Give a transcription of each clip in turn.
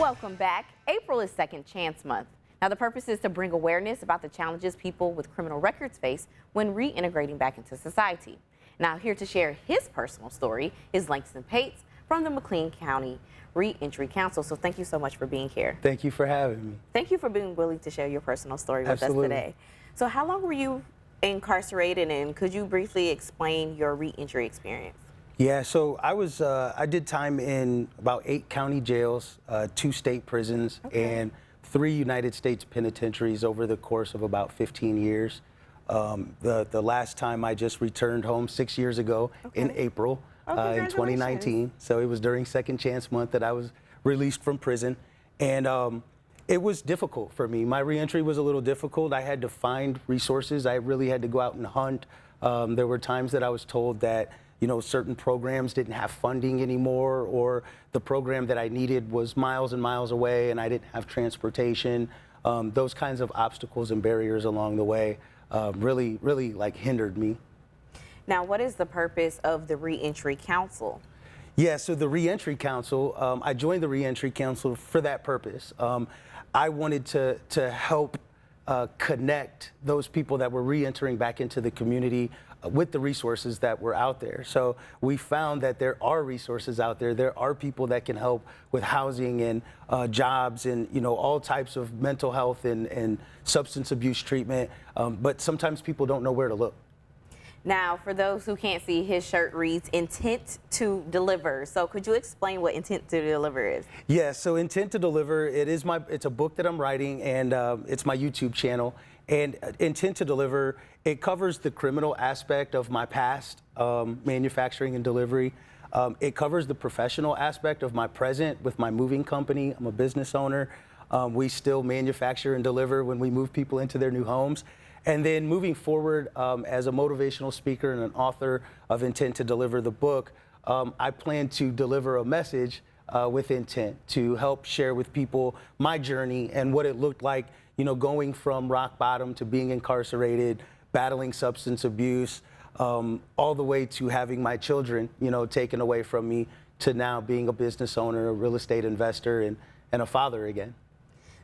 Welcome back. April is Second Chance Month. Now, the purpose is to bring awareness about the challenges people with criminal records face when reintegrating back into society. Now, here to share his personal story is Langston Pates from the McLean County Reentry Council. So thank you so much for being here. Thank you for having me. Thank you for being willing to share your personal story with us today. So how long were you incarcerated, and could you briefly explain your reentry experience? Yeah, so I did time in about 8 county jails, 2 state prisons, and 3 United States penitentiaries over the course of about 15 years. The last time I just returned home 6 years ago in April in 2019. So it was during Second Chance Month that I was released from prison. And it was difficult for me. My reentry was a little difficult. I had to find resources. I really had to go out and hunt. There were times that I was told that certain programs didn't have funding anymore, or the program that I needed was miles and miles away and I didn't have transportation. Those kinds of obstacles and barriers along the way really like hindered me. Now, what is the purpose of the Reentry Council? Yeah, so the Reentry Council, I joined the Reentry Council for that purpose. I wanted to help connect those people that were reentering back into the community with the resources that were out there. So we found that there are resources out there. There are people that can help with housing and jobs and all types of mental health and substance abuse treatment. But sometimes people don't know where to look. Now, for those who can't see, his shirt reads Intent to Deliver. So could you explain what Intent to Deliver is? Yeah, so Intent to Deliver, it's a book that I'm writing, and it's my YouTube channel. And Intent to Deliver, it covers the criminal aspect of my past, manufacturing and delivery. It covers the professional aspect of my present with my moving company. I'm a business owner. We still manufacture and deliver when we move people into their new homes. And then moving forward, as a motivational speaker and an author of Intent to Deliver, the book, I plan to deliver a message with intent to help share with people my journey and what it looked like, going from rock bottom to being incarcerated, battling substance abuse, all the way to having my children, taken away from me, to now being a business owner, a real estate investor, and a father again.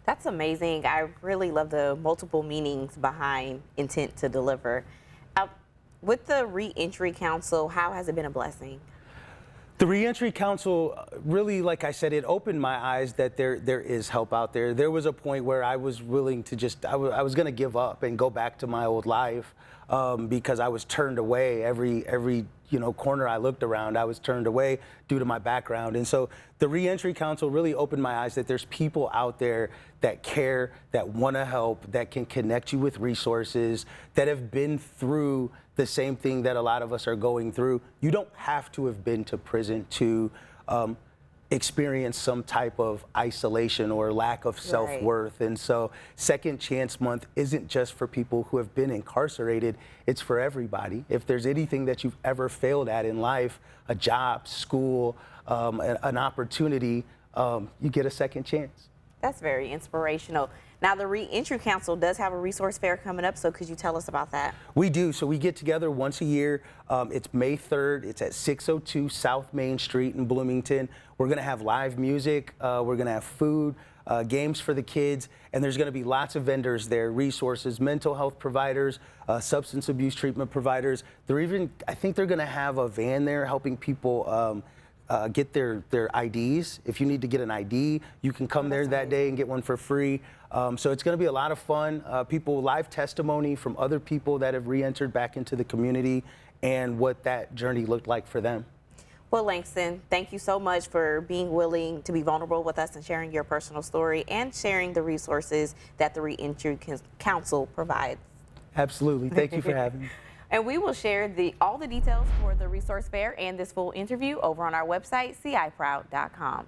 That's amazing. I really love the multiple meanings behind Intent to Deliver. With the Reentry Council, how has it been a blessing? The Reentry Council, really, like I said, it opened my eyes that there is help out there. There was a point where I was willing to I was going to give up and go back to my old life because I was turned away. Every corner I looked around, I was turned away due to my background. And so the Reentry Council really opened my eyes that there's people out there that care, that want to help, that can connect you with resources, that have been through the same thing that a lot of us are going through. You don't have to have been to prison to experience some type of isolation or lack of self-worth. And so Second Chance Month isn't just for people who have been incarcerated, it's for everybody. If there's anything that you've ever failed at in life, a job, school, an opportunity, you get a second chance. That's very inspirational. Now, the Reentry Council does have a resource fair coming up, so could you tell us about that? We do. So we get together once a year. It's May 3rd. It's at 602 South Main Street in Bloomington. We're going to have live music. We're going to have food, games for the kids, and there's going to be lots of vendors there, resources, mental health providers, substance abuse treatment providers. I think they're going to have a van there helping people get their IDs. If you need to get an ID, you can come there that day and get one for free. So it's going to be a lot of fun. Live testimony from other people that have re-entered back into the community and what that journey looked like for them. Well, Langston, thank you so much for being willing to be vulnerable with us and sharing your personal story and sharing the resources that the Reentry Council provides. Absolutely. Thank you for having me. And we will share all the details for the resource fair and this full interview over on our website, ciproud.com.